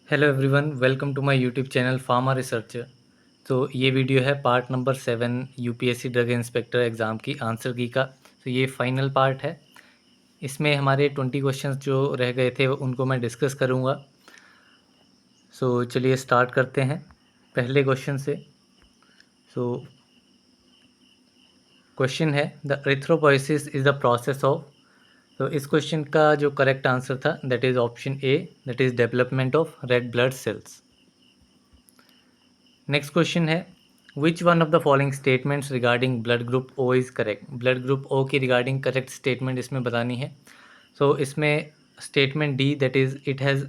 Hello everyone, welcome to my YouTube channel pharma researcher. तो ये video है part number 7 UPSC drug inspector exam की answer key का। तो ये फाइनल पार्ट है। इसमें हमारे 20 क्वेश्चंस जो रह गए थे उनको मैं डिस्कस करूँगा। सो चलिए स्टार्ट करते हैं पहले क्वेश्चन से। सो क्वेश्चन है, the erythropoiesis is the process of. तो इस क्वेश्चन का जो करेक्ट आंसर था that is option A, that is development of red blood cells. Next question है, which one of the following statements regarding blood group O is correct. Blood group O की regarding correct statement इसमें बतानी है। So इसमें statement D, that is it has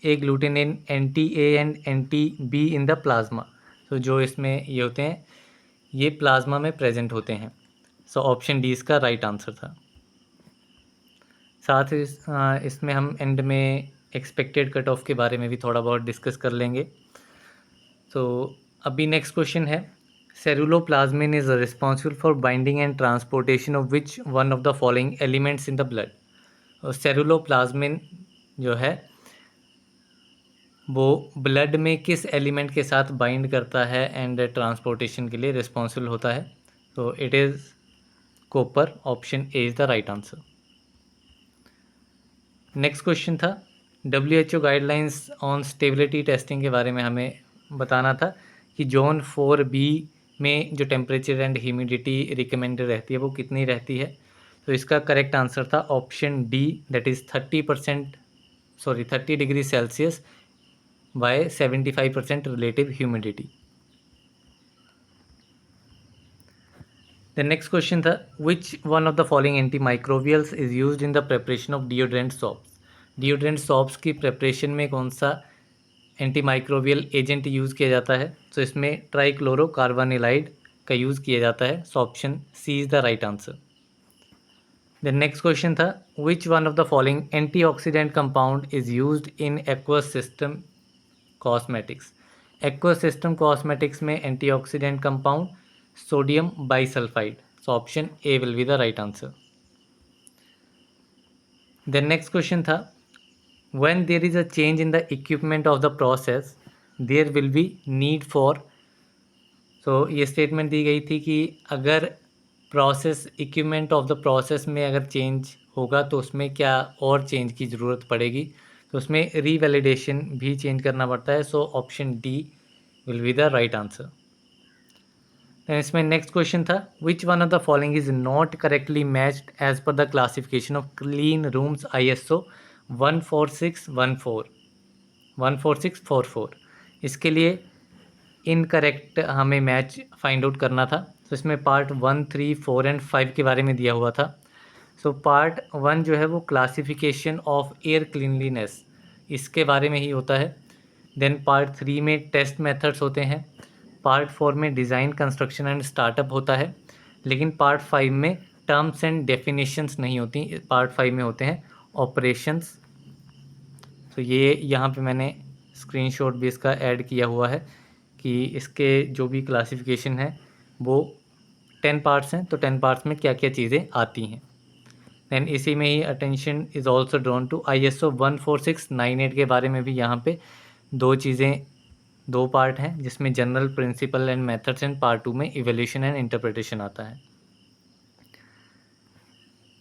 agglutinin anti A and N T B in the plasma. तो जो इसमें ये होते हैं ये प्लाज्मा में प्रेजेंट होते हैं। सो ऑप्शन डी इसका राइट आंसर था। साथ ही इसमें हम एंड में एक्सपेक्टेड कट ऑफ के बारे में भी थोड़ा बहुत डिस्कस कर लेंगे। तो अभी नेक्स्ट क्वेश्चन है, ceruloplasmin is responsible for binding and transportation of which one of the following elements in the blood. और सेरुलोप्लाज्मिन जो है वो ब्लड में किस एलिमेंट के साथ बाइंड करता है एंड ट्रांसपोर्टेशन के लिए रिस्पॉन्सिबल होता है। तो it is copper. Option A is the right answer. Next question था, WHO guidelines on stability testing के बारे में हमें बताना था कि जोन 4B में जो टेम्परेचर एंड ह्यूमिडिटी रिकमेंडेड रहती है वो कितनी रहती है। तो इसका करेक्ट आंसर था option D, that is 30 degree Celsius by 75% relative humidity. The next question था, which one of the following anti microbials is use in the preparation of deodorant soaps. Deodorant soaps की preparation में कौन सा anti microbial agent use किया जाता है। तो इसमें ट्राइक्लोरोकार्बोनिलाइड का यूज़ किया जाता है। So option C is the right answer. The next question था, which one of the following antioxidant compound is used in aqueous system cosmetics. Aqueous system cosmetics में antioxidant compound sodium bisulphide. So option A will be the right answer. The next question था, when there is a change in the equipment of the process there will be need for। तो ये statement दी गई थी कि अगर process equipment of the process में अगर change होगा तो उसमें क्या और चेंज की ज़रूरत पड़ेगी। तो उसमें रीवैलिडेशन भी चेंज करना पड़ता है। So option D will be the right answer. इसमें नेक्स्ट क्वेश्चन था, which one of the following is not correctly matched as per the classification of clean rooms ISO 14644। इसके लिए इनकरेक्ट हमें मैच फाइंड आउट करना था। तो इसमें part 1, 3, 4 and 5 के बारे में दिया हुआ था। सो पार्ट 1 जो है वो क्लासिफिकेशन ऑफ एयर क्लीनलीनेस इसके बारे में ही होता है। देन पार्ट 3 में टेस्ट मेथड्स होते हैं। पार्ट 4 में डिज़ाइन कंस्ट्रक्शन एंड स्टार्टअप होता है। लेकिन पार्ट 5 में टर्म्स एंड डेफिनेशंस नहीं होती। पार्ट 5 में होते हैं ऑपरेशंस। तो ये यहाँ पे मैंने स्क्रीनशॉट भी इसका ऐड किया हुआ है कि इसके जो भी क्लासिफिकेशन है वो 10 पार्ट्स हैं। तो 10 पार्ट्स में क्या क्या चीज़ें आती हैं। दैन इसी में ही attention is also drawn to ISO 14698 के बारे में भी यहाँ पे दो पार्ट हैं जिसमें general principle and methods and part 2 में इवैल्यूएशन एंड इंटरप्रिटेशन आता है।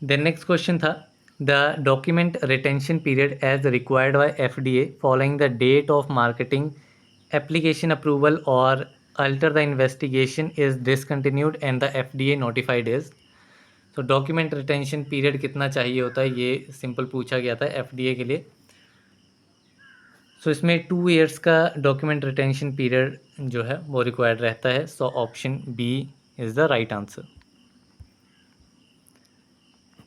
देन नेक्स्ट क्वेश्चन था, the document retention period as required by FDA following the date of marketing application approval or alter the investigation is discontinued and the FDA notified is. तो document retention period कितना चाहिए होता है ये simple पूछा गया था FDA के लिए। सो इसमें 2 ईयर्स का डॉक्यूमेंट रिटेंशन पीरियड जो है वो रिक्वायर्ड रहता है। So option B is the right answer.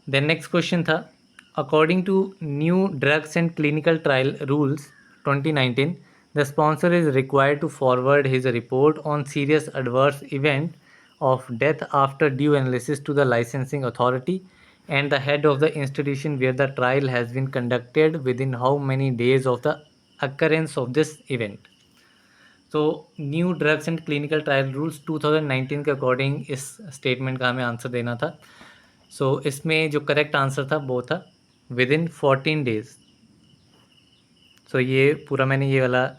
Then next question था, according to new drugs and clinical trial rules 2019 the sponsor is required to forward his report on serious adverse event of death after due analysis to the licensing authority and the head of the institution where the trial has been conducted within how many days of the occurrence of this event। तो new drugs and clinical trial rules 2019 के according इस statement का हमें answer देना था। सो इसमें जो correct answer था वो था विद इन 14 डेज। सो ये पूरा मैंने ये वाला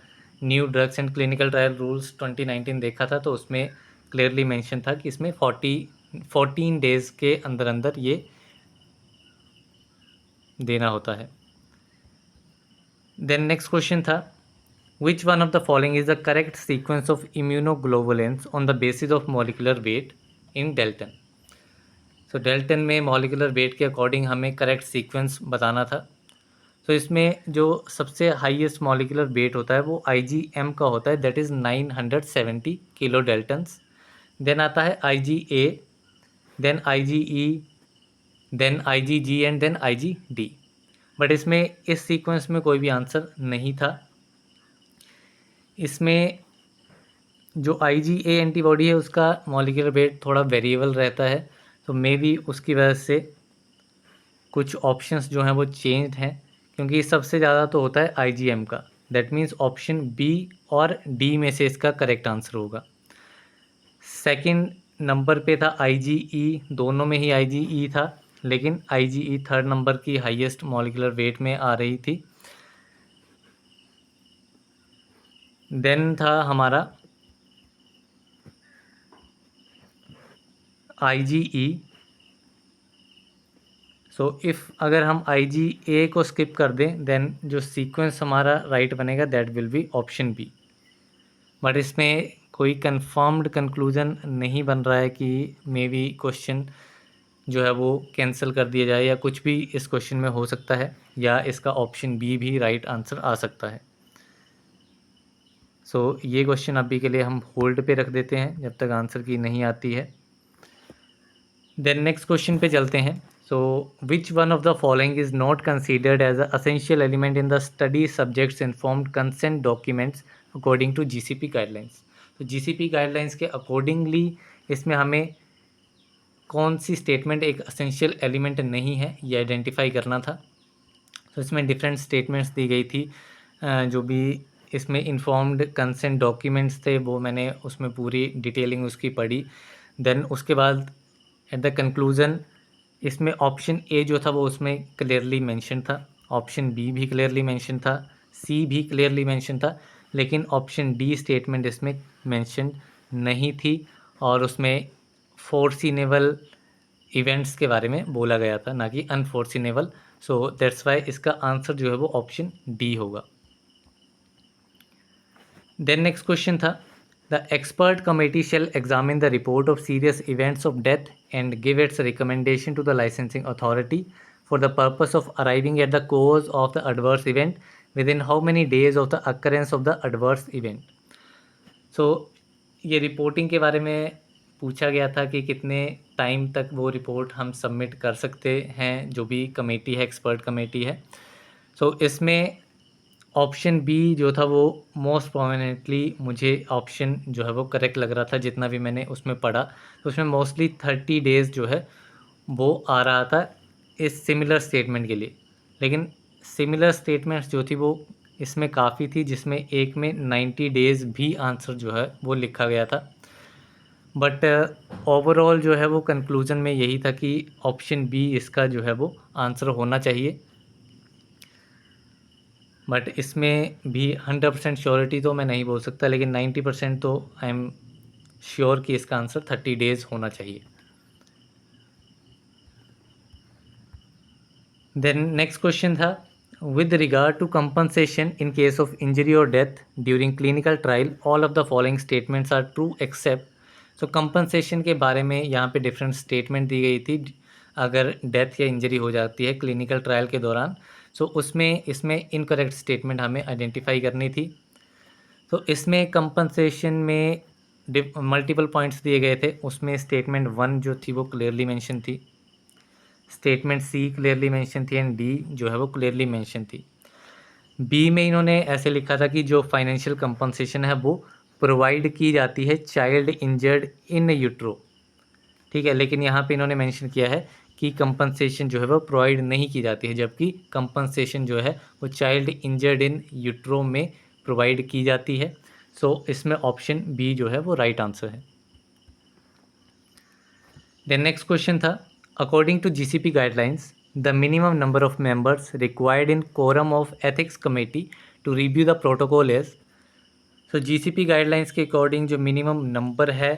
new drugs and clinical trial rules 2019 देखा था, तो उसमें क्लियरली मेंशन था कि इसमें 14 डेज़ के अंदर अंदर ये देना होता है। देन नेक्स्ट क्वेश्चन था, which one of the following is the correct sequence of immunoglobulins on the basis of molecular weight in dalton. So dalton में मॉलिकुलर वेट के अकॉर्डिंग हमें करेक्ट सीक्वेंस बताना था। तो इसमें जो सबसे हाईएस्ट मॉलिकुलर वेट होता है वो IgM का होता है, that is 970 kilo daltons. Then आता है IgA, then IgE, then IgG and then IgD। But इसमें इस सीक्वेंस में कोई भी आंसर नहीं था। इसमें जो IgA एंटीबॉडी है उसका मॉलिक्यूलर वेट थोड़ा वेरिएबल रहता है, तो मे बी उसकी वजह से कुछ ऑप्शंस जो हैं वो चेंज्ड हैं, क्योंकि सबसे ज़्यादा तो होता है IgM का। दैट मीन्स ऑप्शन बी और डी में से इसका करेक्ट आंसर होगा। सेकंड नंबर पे था IgE, दोनों में ही IgE था, लेकिन IgE थर्ड नंबर की हाईएस्ट मॉलिक्यूलर वेट में आ रही थी। देन था हमारा IgE। सो इफ़ अगर हम IgA को स्किप कर दें, देन जो सीक्वेंस हमारा राइट बनेगा that will be option B. But इसमें कोई कंफर्म्ड कंक्लूजन नहीं बन रहा है कि मे बी क्वेश्चन जो है वो कैंसिल कर दिया जाए, या कुछ भी इस क्वेश्चन में हो सकता है, या इसका ऑप्शन बी भी राइट आंसर आ सकता है। सो ये क्वेश्चन अभी के लिए हम होल्ड पे रख देते हैं जब तक आंसर की नहीं आती है। देन नेक्स्ट क्वेश्चन पे चलते हैं। So which one of the following is not considered as a essential element in the study subjects informed consent documents according to GCP guidelines. तो GCP गाइडलाइंस के अकॉर्डिंगली इसमें हमें कौन सी स्टेटमेंट एक असेंशियल एलिमेंट नहीं है ये आइडेंटिफाई करना था। तो इसमें डिफरेंट स्टेटमेंट्स दी गई थी, जो भी इसमें इन्फॉर्म्ड कंसेंट डॉक्यूमेंट्स थे वो मैंने उसमें पूरी डिटेलिंग उसकी पढ़ी। देन उसके बाद एट द कंक्लूज़न इसमें ऑप्शन ए जो था वो उसमें क्लियरली मेंशन था, ऑप्शन बी भी क्लियरली मेंशन था, सी भी क्लियरली मेंशन था, लेकिन ऑप्शन डी स्टेटमेंट इसमें मेंशन नहीं थी, और उसमें फोर्सिनेबल इवेंट्स के बारे में बोला गया था, ना कि अनफोर्सिनेबल। सो दैट्स वाई इसका आंसर जो है वो ऑप्शन डी होगा। देन नेक्स्ट क्वेश्चन था, the expert committee shall examine the report of serious events of death and give its recommendation to the licensing authority for the purpose of arriving at the cause of the adverse event within how many days of the occurrence of the adverse event. So ये reporting के बारे में पूछा गया था कि कितने time तक वो रिपोर्ट हम सबमिट कर सकते हैं, जो भी कमेटी है, एक्सपर्ट कमेटी है। सो इसमें ऑप्शन बी जो था वो मोस्ट प्रोमिनेंटली मुझे ऑप्शन जो है वो करेक्ट लग रहा था, जितना भी मैंने उसमें पढ़ा। तो उसमें मोस्टली 30 डेज़ जो है वो आ रहा था इस सिमिलर स्टेटमेंट के लिए, लेकिन सिमिलर स्टेटमेंट्स जो थी वो इसमें काफ़ी थी, जिसमें एक में 90 डेज़ भी आंसर जो है वो लिखा गया था। बट ओवरऑल जो है वो कंक्लूजन में यही था कि ऑप्शन बी इसका जो है वो आंसर होना चाहिए। बट इसमें भी 100% श्योरिटी तो मैं नहीं बोल सकता, लेकिन 90% तो आई एम श्योर कि इसका आंसर 30 डेज़ होना चाहिए। देन नेक्स्ट क्वेश्चन था, with regard to compensation in case of injury or death during clinical trial all of the following statements are true except. So compensation के बारे में यहाँ पे डिफरेंट स्टेटमेंट दी गई थी अगर डेथ या इंजरी हो जाती है क्लिनिकल ट्रायल के दौरान। सो उसमें इसमें इनकरेक्ट स्टेटमेंट हमें आइडेंटिफाई करनी थी। तो इसमें कंपनसेशन में मल्टीपल पॉइंट्स दिए गए थे, उसमें स्टेटमेंट 1 जो थी वो क्लियरली मेंशन थी, स्टेटमेंट सी क्लियरली मेंशन थी, एंड डी जो है वो क्लियरली मेंशन थी। बी में इन्होंने ऐसे लिखा था कि जो फाइनेंशियल कंपनसेशन है वो प्रोवाइड की जाती है चाइल्ड इंजर्ड इन यूट्रो, ठीक है, लेकिन यहाँ पे इन्होंने मेंशन किया है कि कंपनसेशन जो है वो प्रोवाइड नहीं की जाती है, जबकि कंपनसेशन जो है वो चाइल्ड इंजर्ड इन यूट्रो में प्रोवाइड की जाती है। सो इसमें ऑप्शन बी जो है वो राइट आंसर है। देन नेक्स्ट क्वेश्चन था, according to GCP guidelines the minimum number of members required in quorum of ethics committee to review the protocol is, so GCP guidelines के according जो minimum number है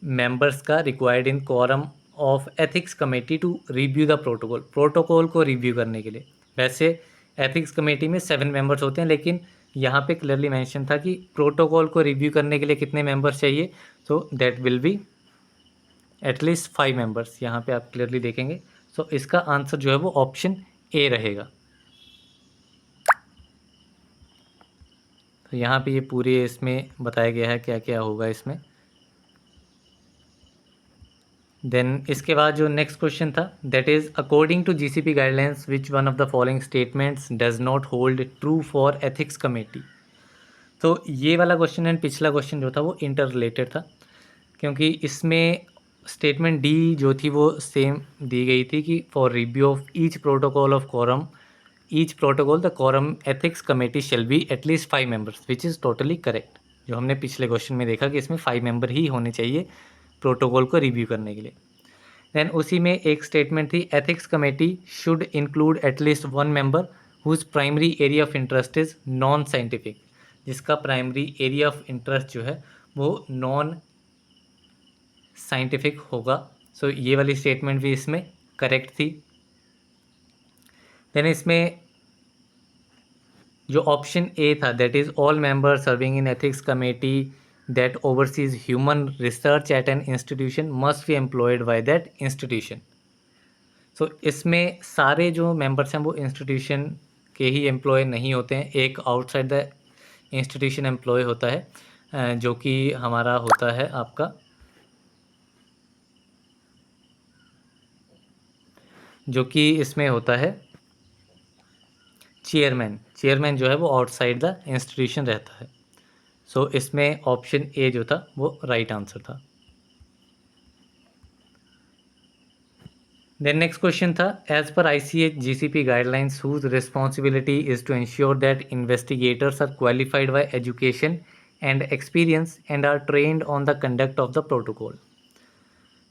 members का required in quorum of ethics committee to review the protocol को review करने के लिए। वैसे ethics committee में 7 मेंबर्स होते हैं, लेकिन यहाँ पे क्लियरली मेंशन था कि प्रोटोकॉल को रिव्यू करने के लिए कितने मेंबर्स चाहिए, तो that will be at least 5 members. यहाँ पे आप क्लियरली देखेंगे। सो इसका आंसर जो है वो ऑप्शन ए रहेगा। तो यहाँ पे ये पूरे इसमें बताया गया है क्या क्या होगा इसमें। देन इसके बाद जो नेक्स्ट क्वेश्चन था, that is according to GCP guidelines which one of the following statements does not hold true for ethics committee. तो ये वाला क्वेश्चन एंड पिछला क्वेश्चन जो था वो इंटर रिलेटेड था, क्योंकि इसमें स्टेटमेंट डी जो थी वो सेम दी गई थी कि for review of each protocol of quorum each protocol the quorum ethics committee shall be at least 5 members, which is totally correct. जो हमने पिछले क्वेश्चन में देखा कि इसमें 5 मेंबर ही होने चाहिए प्रोटोकॉल को रिव्यू करने के लिए। दैन उसी में एक स्टेटमेंट थी, ethics committee should include at least 1 member whose primary area of interest is non scientific, जिसका प्राइमरी एरिया ऑफ इंटरेस्ट जो है वो नॉन साइंटिफिक होगा। सो ये वाली स्टेटमेंट भी इसमें करेक्ट थी। देन इसमें जो ऑप्शन ए था, that is all member serving in ethics committee that oversees human research at an institution must be employed by that institution. So इसमें सारे जो मेंबर्स हैं वो इंस्टीट्यूशन के ही एम्प्लॉय नहीं होते हैं, एक आउटसाइड द इंस्टीट्यूशन एम्प्लॉय होता है जो कि हमारा होता है आपका जो कि इसमें होता है चेयरमैन जो है वो आउटसाइड द इंस्टीट्यूशन रहता है। सो इसमें ऑप्शन ए जो था वो राइट आंसर था। देन नेक्स्ट क्वेश्चन था, as per ICH GCP guidelines whose responsibility is to ensure that investigators are qualified by education and experience and are trained on the conduct of the protocol.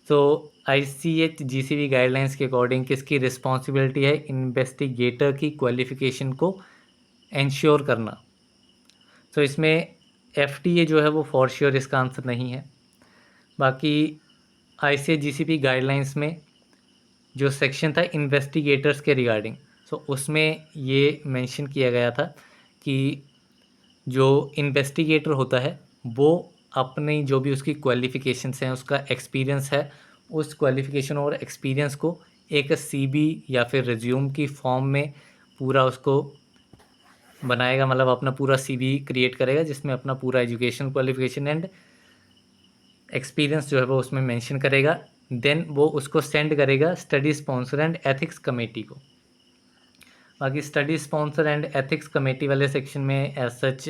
तो ICH GCP guidelines के according किसकी responsibility है investigator की qualification को ensure करना। तो इसमें FDA जो है वो फॉर श्योर इसका आंसर नहीं है। बाकी ICH GCP गाइडलाइंस में जो सेक्शन था इन्वेस्टिगेटर्स के रिगार्डिंग, सो उसमें ये मेंशन किया गया था कि जो इन्वेस्टिगेटर होता है वो अपनी जो भी उसकी क्वालिफ़िकेशंस हैं, उसका एक्सपीरियंस है, उस क्वालिफ़िकेशन और एक्सपीरियंस को एक CV या फिर रिज्यूम की फॉर्म में पूरा उसको बनाएगा, मतलब अपना पूरा CV क्रिएट करेगा जिसमें अपना पूरा एजुकेशन क्वालिफ़िकेशन एंड एक्सपीरियंस जो है वो उसमें मेंशन करेगा। देन वो उसको सेंड करेगा study sponsor and ethics committee को। बाकी study sponsor and ethics committee वाले सेक्शन में एज सच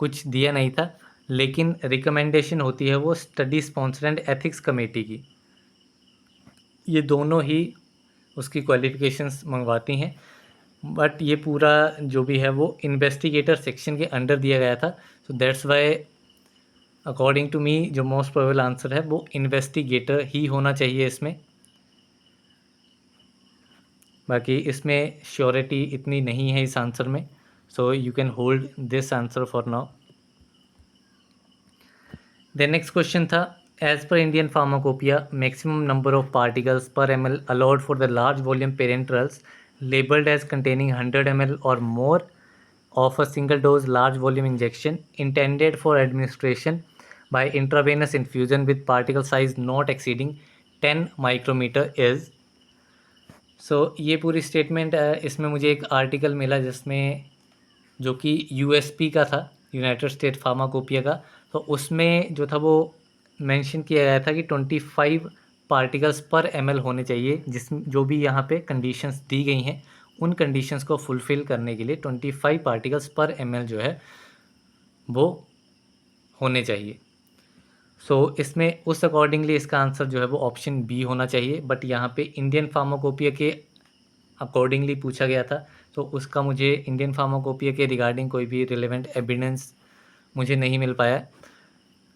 कुछ दिया नहीं था, लेकिन रिकमेंडेशन होती है वो study sponsor and ethics committee की। ये दोनों ही उसकी क्वालिफ़िकेशंस मंगवाती हैं, बट ये पूरा जो भी है वो इन्वेस्टिगेटर सेक्शन के अंडर दिया गया था। So that's why according to me जो मोस्ट प्रोबेबल आंसर है वो इन्वेस्टिगेटर ही होना चाहिए इसमें। बाकी इसमें श्योरिटी इतनी नहीं है इस आंसर में, so you can hold this answer for now. The next question था, as per Indian pharmacopoeia maximum number of particles per ml allowed for the large volume parenterals labelled as containing 100 ml और मोर of a single dose large volume injection intended for administration by intravenous infusion with particle size not exceeding 10 micrometer is। सो ये पूरी statement इसमें मुझे एक article मिला जिसमें जो कि USP का था, यूनाइटेड स्टेट फार्माकोपिया का। तो उसमें जो था वो मेंशन किया गया था कि 25 पार्टिकल्स पर ml होने चाहिए, जिस जो भी यहाँ पे कंडीशंस दी गई हैं उन कंडीशंस को फुलफ़िल करने के लिए 25 पार्टिकल्स पर ml जो है वो होने चाहिए। सो इसमें उस अकॉर्डिंगली इसका आंसर जो है वो ऑप्शन बी होना चाहिए, बट यहाँ पे इंडियन फार्माकोपिया के अकॉर्डिंगली पूछा गया था, तो उसका मुझे इंडियन फार्माकोपिया के रिगार्डिंग कोई भी रिलेवेंट एविडेंस मुझे नहीं मिल पाया।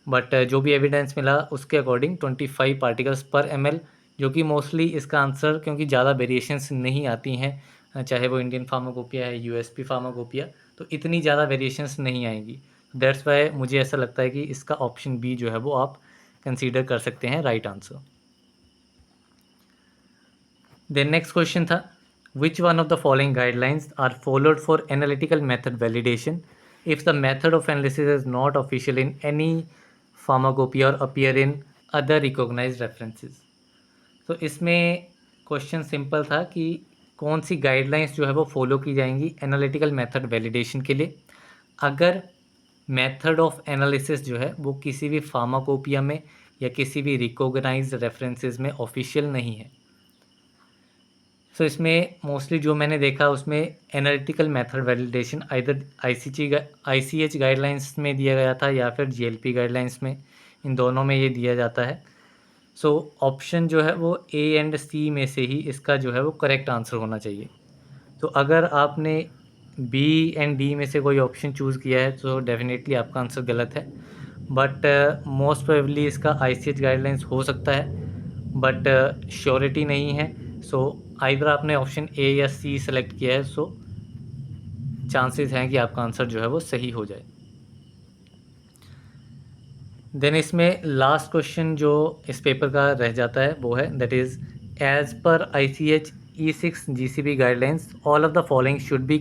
बट जो भी एविडेंस मिला उसके अकॉर्डिंग 25 पार्टिकल्स पर ml, जो कि मोस्टली इसका आंसर, क्योंकि ज़्यादा वेरिएशंस नहीं आती हैं चाहे वो इंडियन फार्माकोपिया है USP फार्माकोपिया, तो इतनी ज़्यादा वेरिएशंस नहीं आएंगी। दैट्स वाई मुझे ऐसा लगता है कि इसका ऑप्शन बी जो है वो आप कंसीडर कर सकते हैं right answer. Then next question था, which one of the following guidelines are followed for analytical method validation if the method of analysis is not official in any pharmacopoeia or appear in other recognized references. तो इसमें question simple था कि कौन सी guidelines जो है वो follow की जाएंगी एनालिटिकल मेथड वैलिडेशन के लिए अगर मेथड ऑफ एनालिसिस जो है वो किसी भी फार्माकोपिया में या किसी भी रिकॉग्नाइज्ड रेफरेंसेस में ऑफिशियल नहीं है। सो इसमें मोस्टली जो मैंने देखा उसमें analytical method validation either ICH guidelines में दिया गया था या फिर GLP गाइडलाइंस में, इन दोनों में ये दिया जाता है। सो ऑप्शन जो है वो A एंड C में से ही इसका जो है वो करेक्ट आंसर होना चाहिए। तो अगर आपने B एंड D में से कोई ऑप्शन चूज़ किया है तो डेफिनेटली आपका आंसर गलत है, बट मोस्ट प्रोबेबली इसका ICH गाइडलाइंस हो सकता है, बट श्योरिटी नहीं है। सो आइदर आपने ऑप्शन A या C सेलेक्ट किया है, सो चांसेस हैं कि आपका आंसर जो है वो सही हो जाए। देन इसमें लास्ट क्वेश्चन जो इस पेपर का रह जाता है वो है that is as per ICH E6 GCP guidelines all of the following should be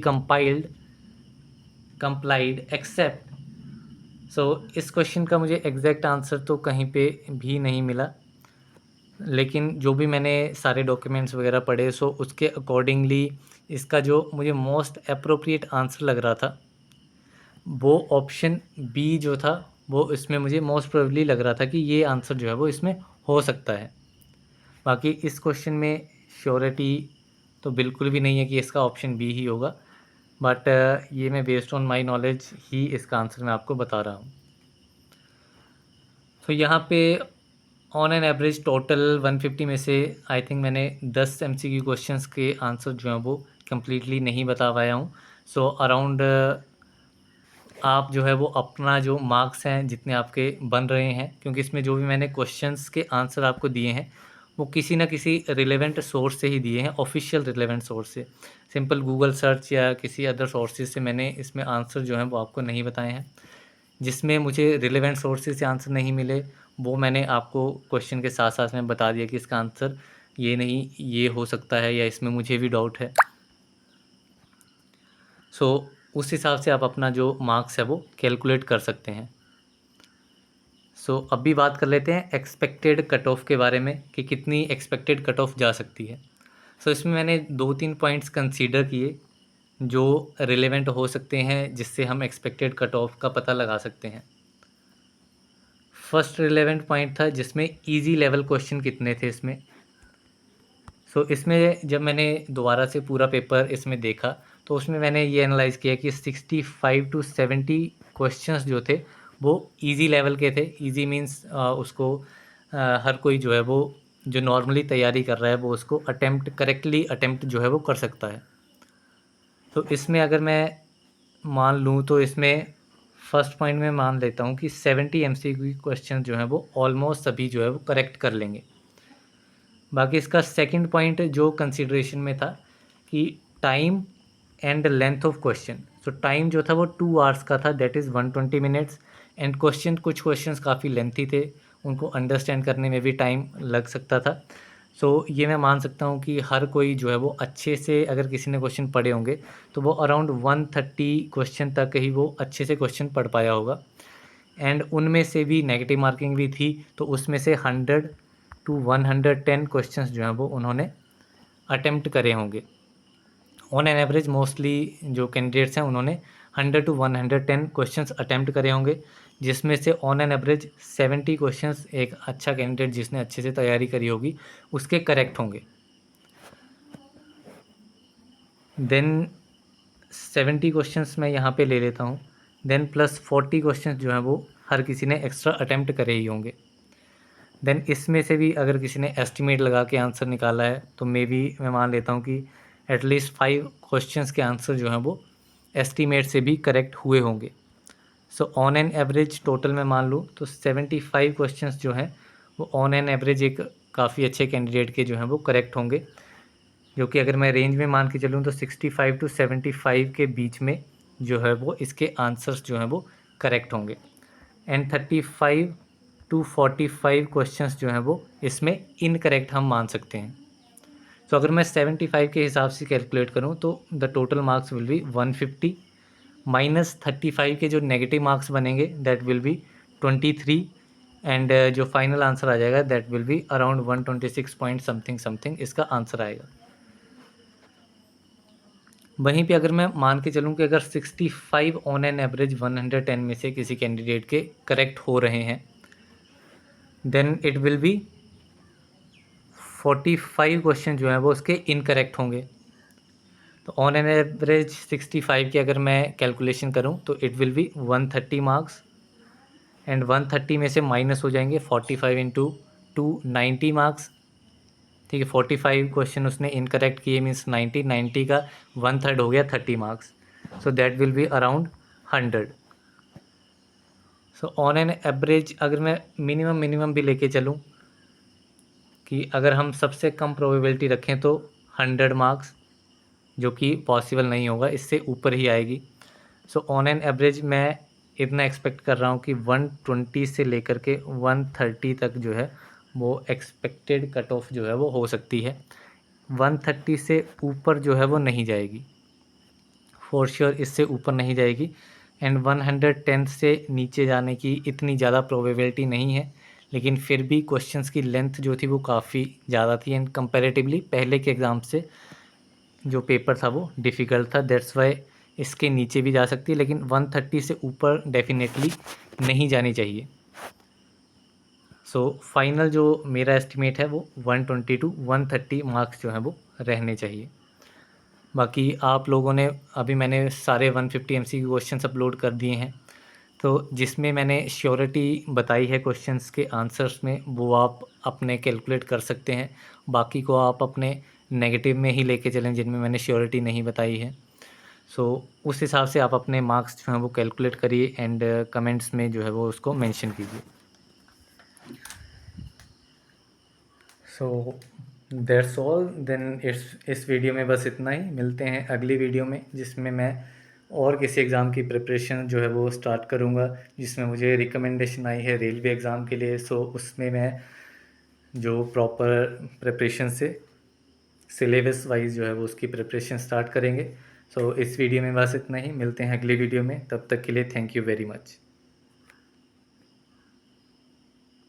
complied except. So इस क्वेश्चन का मुझे एग्जैक्ट आंसर तो कहीं पे भी नहीं मिला, लेकिन जो भी मैंने सारे डॉक्यूमेंट्स वगैरह पढ़े सो उसके अकॉर्डिंगली इसका जो मुझे मोस्ट अप्रोप्रिएट आंसर लग रहा था वो ऑप्शन बी जो था वो इसमें मुझे मोस्ट प्रोबेबली लग रहा था कि ये आंसर जो है वो इसमें हो सकता है। बाकी इस क्वेश्चन में श्योरिटी तो बिल्कुल भी नहीं है कि इसका ऑप्शन बी ही होगा, बट ये मैं बेस्ड ऑन माय नॉलेज ही इसका आंसर मैं आपको बता रहा हूँ। तो यहाँ पे ऑन एन एवरेज टोटल 150 में से आई थिंक मैंने 10 MCQ क्वेश्चंस के आंसर जो हैं वो कम्प्लीटली नहीं बता पाया हूँ। सो अराउंड आप जो है वो अपना जो मार्क्स हैं जितने आपके बन रहे हैं, क्योंकि इसमें जो भी मैंने क्वेश्चंस के आंसर आपको दिए हैं वो किसी ना किसी रिलेवेंट सोर्स से ही दिए हैं, ऑफिशियल रिलेवेंट सोर्स से। सिंपल गूगल सर्च या किसी अदर सोर्सेज से मैंने इसमें आंसर जो हैं वो आपको नहीं बताए हैं। जिसमें मुझे रिलेवेंट सोर्सेज से आंसर नहीं मिले वो मैंने आपको क्वेश्चन के साथ साथ में बता दिया कि इसका आंसर ये नहीं ये हो सकता है या इसमें मुझे भी डाउट है। सो उस हिसाब से आप अपना जो मार्क्स है वो कैलकुलेट कर सकते हैं। सो अभी बात कर लेते हैं एक्सपेक्टेड कट ऑफ के बारे में कि कितनी एक्सपेक्टेड कट ऑफ जा सकती है। सो इसमें मैंने 2-3 पॉइंट्स कंसीडर किए जो रिलेवेंट हो सकते हैं जिससे हम एक्सपेक्टेड कट ऑफ का पता लगा सकते हैं। फर्स्ट रिलेवेंट पॉइंट था जिसमें इजी लेवल क्वेश्चन कितने थे इसमें। सो इसमें जब मैंने दोबारा से पूरा पेपर इसमें देखा तो उसमें मैंने ये एनालाइज़ किया कि 65 to 70 क्वेश्चंस जो थे वो इजी लेवल के थे। इजी मींस उसको हर कोई जो है वो जो नॉर्मली तैयारी कर रहा है वो उसको करेक्टली अटेम्प्ट जो है वो कर सकता है। तो इसमें अगर मैं मान लूँ तो इसमें फर्स्ट पॉइंट में मान लेता हूँ कि 70 MCQ क्वेश्चन जो हैं वो ऑलमोस्ट सभी जो है वो करेक्ट कर लेंगे। बाकी इसका सेकंड पॉइंट जो कंसिडरेशन में था कि time and length of question. So time जो था वो 2 आवर्स का था, दैट इज़ 120 मिनट्स। एंड कुछ क्वेश्चंस काफ़ी लेंथी थे, उनको अंडरस्टैंड करने में भी टाइम लग सकता था। सो ये मैं मान सकता हूँ कि हर कोई जो है वो अच्छे से अगर किसी ने क्वेश्चन पढ़े होंगे तो वो अराउंड 130 क्वेश्चन तक ही वो अच्छे से क्वेश्चन पढ़ पाया होगा। एंड उनमें से भी नेगेटिव मार्किंग भी थी, तो उसमें से 100 to 110 क्वेश्चंस जो हैं वो उन्होंने अटेम्प्ट करे होंगे। ऑन एन एवरेज मोस्टली जो कैंडिडेट्स हैं उन्होंने 100 to 110 क्वेश्चंस अटेम्प्ट करे होंगे, जिसमें से ऑन एन एवरेज 70 क्वेश्चंस एक अच्छा कैंडिडेट जिसने अच्छे से तैयारी करी होगी उसके करेक्ट होंगे। देन 70 क्वेश्चंस मैं यहाँ पे ले लेता हूँ, देन प्लस 40 क्वेश्चंस जो हैं वो हर किसी ने एक्स्ट्रा अटेम्प्ट करे ही होंगे। देन इसमें से भी अगर किसी ने एस्टिमेट लगा के आंसर निकाला है तो मे बी मैं मान लेता हूँ कि एटलीस्ट 5 क्वेश्चंस के आंसर जो हैं वो एस्टिमेट से भी करेक्ट हुए होंगे। So on an average total में मान लूँ तो 75 क्वेश्चंस जो हैं वो ऑन एन एवरेज एक काफ़ी अच्छे कैंडिडेट के जो हैं वो करेक्ट होंगे, जो कि अगर मैं रेंज में मान के चलूँ तो 65 to 75 के बीच में जो है वो इसके आंसर्स जो हैं वो करेक्ट होंगे। एंड 35 to 45 क्वेश्चंस जो हैं वो इसमें इनकरेक्ट हम मान सकते हैं। तो अगर मैं 75 के हिसाब से कैलकुलेट करूँ तो the total marks will be 150 minus 35 के जो नेगेटिव मार्क्स बनेंगे दैट विल बी 23 एंड जो फाइनल आंसर आ जाएगा that will be around 126 point something something इसका आंसर आएगा। वहीं पे अगर मैं मान के चलूँ कि अगर 65 ऑन एन एवरेज 110 में से किसी कैंडिडेट के करेक्ट हो रहे हैं then it will be 45 question जो हैं वो उसके इनकरेक्ट होंगे। तो ऑन एन एवरेज 65 की अगर मैं कैलकुलेशन करूं तो it will B 130 marks and 130 में से माइनस हो जाएंगे 45 इंटू 90 मार्क्स। ठीक है, 45 क्वेश्चन उसने इनकरेक्ट किए मीन्स 90 का 1/3 हो गया 30 marks. So that will be around 100। So on an average अगर मैं मिनिमम भी लेके चलूँ कि अगर हम सबसे कम प्रोबेबिलिटी रखें तो 100 मार्क्स, जो कि पॉसिबल नहीं होगा, इससे ऊपर ही आएगी। सो ऑन एन एवरेज मैं इतना एक्सपेक्ट कर रहा हूँ कि 120 से लेकर के 130 तक जो है वो एक्सपेक्टेड कट ऑफ जो है वो हो सकती है। 130 से ऊपर जो है वो नहीं जाएगी, फॉर श्योर इससे ऊपर नहीं जाएगी। एंड 110 से नीचे जाने की इतनी ज़्यादा प्रोबेबिलिटी नहीं है, लेकिन फिर भी क्वेश्चंस की लेंथ जो थी वो काफ़ी ज़्यादा थी एंड कंपैरेटिवली पहले के एग्ज़ाम से जो पेपर था वो डिफ़िकल्ट था। दैट्स वाई इसके नीचे भी जा सकती है, लेकिन 130 से ऊपर डेफिनेटली नहीं जानी चाहिए। सो फाइनल जो मेरा एस्टिमेट है वो 120 टू 130 मार्क्स जो हैं वो रहने चाहिए। बाकी आप लोगों ने अभी मैंने सारे 150 MCQ क्वेश्चंस अपलोड कर दिए हैं, तो जिसमें मैंने श्योरिटी बताई है क्वेश्चंस के आंसर्स में वो आप अपने कैलकुलेट कर सकते हैं। बाकी को आप अपने नेगेटिव में ही लेके चलें जिनमें मैंने श्योरिटी नहीं बताई है। सो उस हिसाब से आप अपने मार्क्स जो हैं वो कैलकुलेट करिए एंड कमेंट्स में जो है वो उसको मेंशन कीजिए। सो दैट्स ऑल देन इस वीडियो में बस इतना ही। मिलते हैं अगली वीडियो में जिसमें मैं और किसी एग्ज़ाम की प्रिपरेशन जो है वो स्टार्ट करूँगा, जिसमें मुझे रिकमेंडेशन आई है रेलवे एग्ज़ाम के लिए। सो उसमें मैं जो प्रॉपर प्रिपरेशन से सिलेबस वाइज जो है वो उसकी प्रिपरेशन स्टार्ट करेंगे। सो इस वीडियो में बस इतना ही। मिलते हैं अगली वीडियो में, तब तक के लिए थैंक यू वेरी मच।